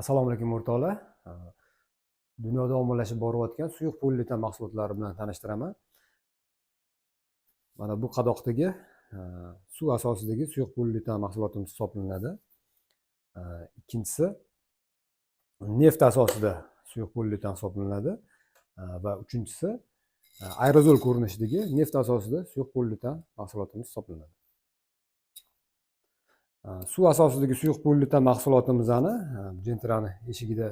Assalomu alaykum o'rtoqlar. Dunyoda ommalashib borayotgan suyuq poliuretan mahsulotlari bilan tanishtiraman. Mana bu qadoqdagi suv asosidagi suyuq poliuretan mahsulotimiz hisoblanadi. Ikkinchisi neft asosida suyuq poliuretan hisoblanadi va uchinchisi aerozol ko'rinishidagi neft asosida suyuq poliuretan mahsulotimiz hisoblanadi. Suv asosidagi suyuq poliuretan mahsulotimizni jentirani eshigida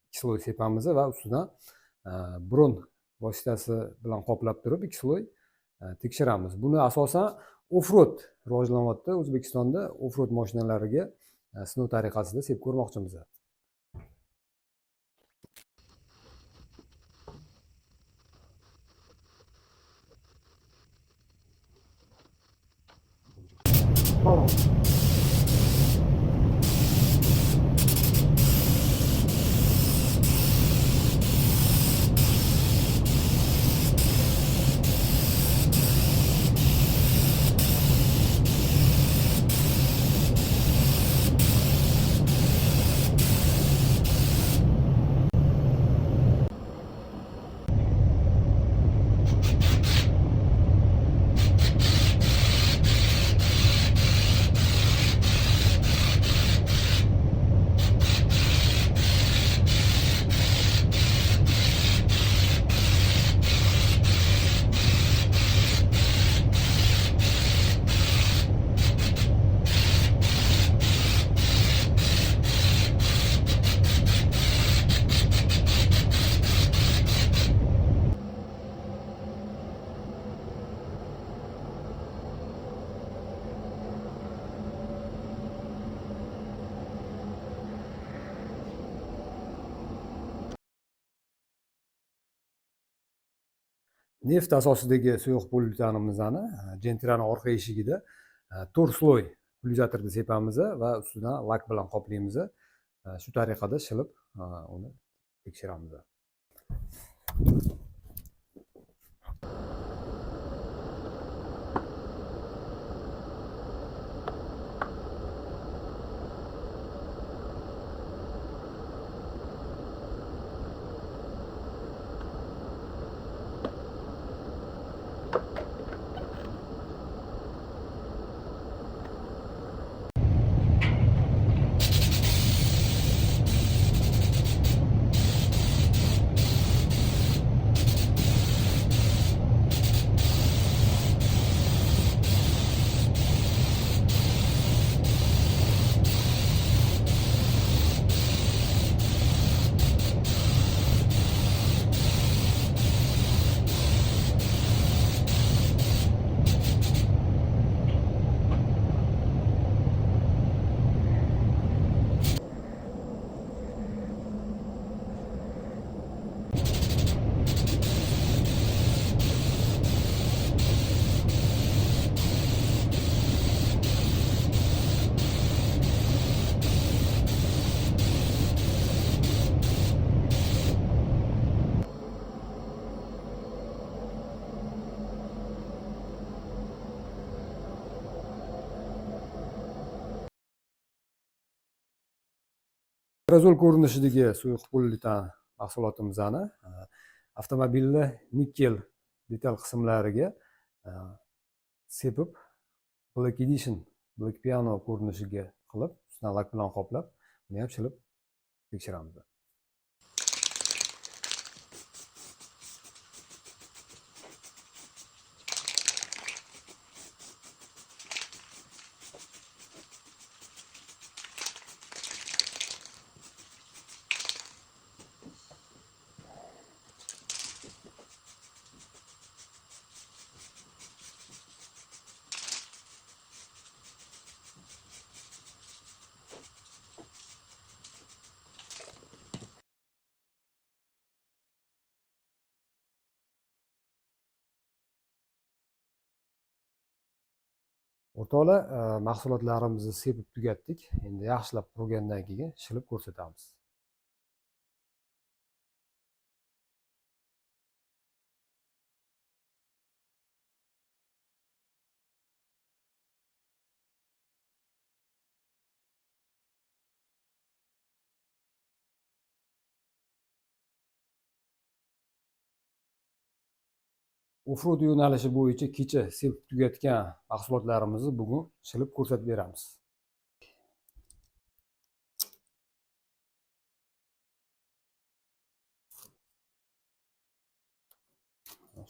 ikki sloy sepamiz va ustidan bron vositasi bilan qoplab turib ikki sloy tekshiramiz. Buni asosan offroad rivojlanyapti. O'zbekistonda offroad mashinalariga sinov tariqasida sepib ko'rmoqchimiz. Neft asosidagi suyuq poliuretanimizni jentirani orqa eshigida 4 sloy pulverizatorda sepamiz va ustidan lak bilan qoplaymiz. Shu tariqada shilib uni tekshiramiz. Aerozol ko'rinishidagi suyuq poliuretan mahsulotimizni avtomobilni nikel detal qismlariga sepib Black Edition, Black Piano ko'rinishiga qilib, ustidan lak bilan qoplab, uni ham shilib tekshiramiz. O'rtoqlar, mahsulotlarimizni sepib tugatdik. Endi yaxshilab qurigandan keyin shilib ko'rsatamiz. Offroad yo'nalishi bo'yicha kecha sepib tugatgan mahsulotlarimizni bugun shilib ko'rsatib beramiz.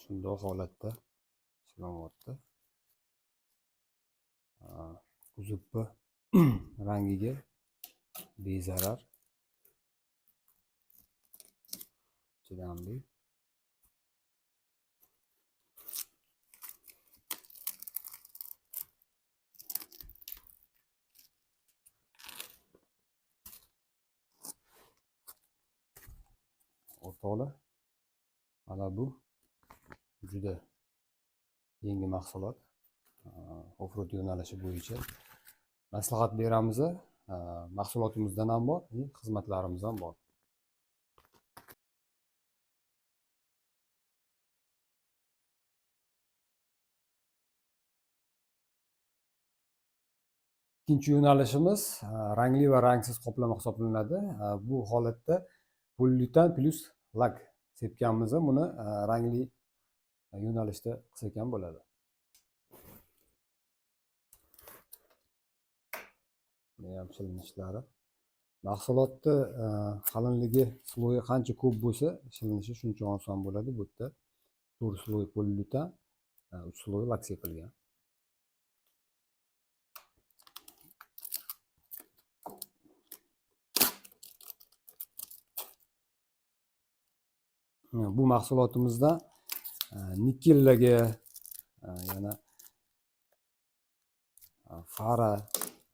Shundoq holatda ishlanyapti. Kuzovni rangiga bezarar, chidamli. O'rtoqlar, mana bu juda yangi mahsulot. Offroad yo'nalishi bo'yicha maslahat beramiz. Mahsulotimizdan ham bor, xizmatlarimiz ham bor. Ikkinchi yo'nalishimiz rangli va rangsiz qoplama hisoblanadi. Bu holatda poliuretan plus lak sepganmiz. Buni rangli yo'nalishda qilsak ham bo'ladi. Bu ham shilinishlari. Mahsulotni qalinligi, sloyi qancha ko'p bo'lsa, shilinishi shuncha oson bo'ladi. Bu yerda 4 sloy poliuretan, 3 sloy lak sepilgan. Bu mahsulotimizda nikellaga, yana fara,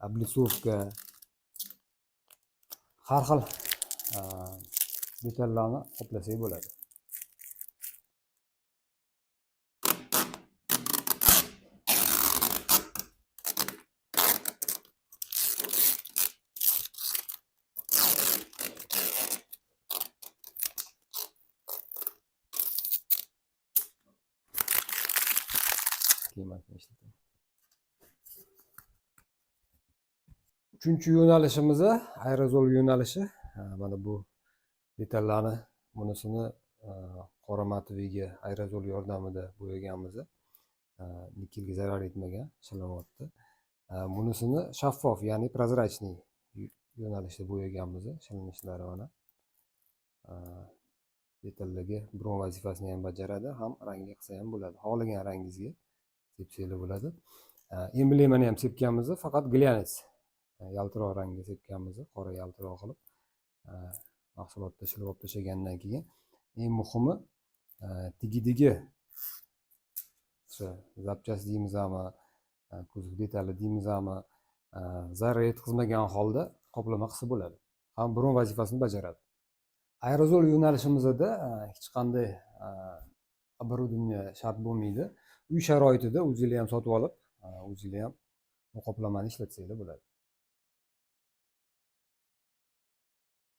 облицовка, har xil detallarni qoplasak bo'ladi. Uchinchi yo'nalishimiz aerozol yo'nalishi. Mana bu detallarni bunisini qora matoviga aerozol yordamida bo'yaganmiz. Nikelga zarar yetmagan, shilanyapti. Bunisini shaffof, ya'ni prozrachniy yo'nalishda bo'yaganmiz. Shilinishlari mana detalligi bron vazifasini ham bajaradi, ham rangli qilsa ham bo'ladi. Xohlagan rangingizga sepsanglar bo'ladi. Emblemani ham sepganmiz, faqat glyanets yaltiroq rangga sepganmiz, qora yaltiroq qilib. Mahsulotni shilib olib tashlagandan keyin eng muhimi tigi zapchast deymizmi, kuzov detali deymizmi, zarar yetkazmagan holda qoplama qilsa bo'ladi. Ham bron vazifasini bajaradi. Aerozol yo'nalishimizda hech qanday оборудование shart bo'lmaydi. Uy sharoitida o'zingizlar ham sotib olib, o'zingizlar ham bu qoplamani ishlatsanglar bo'ladi.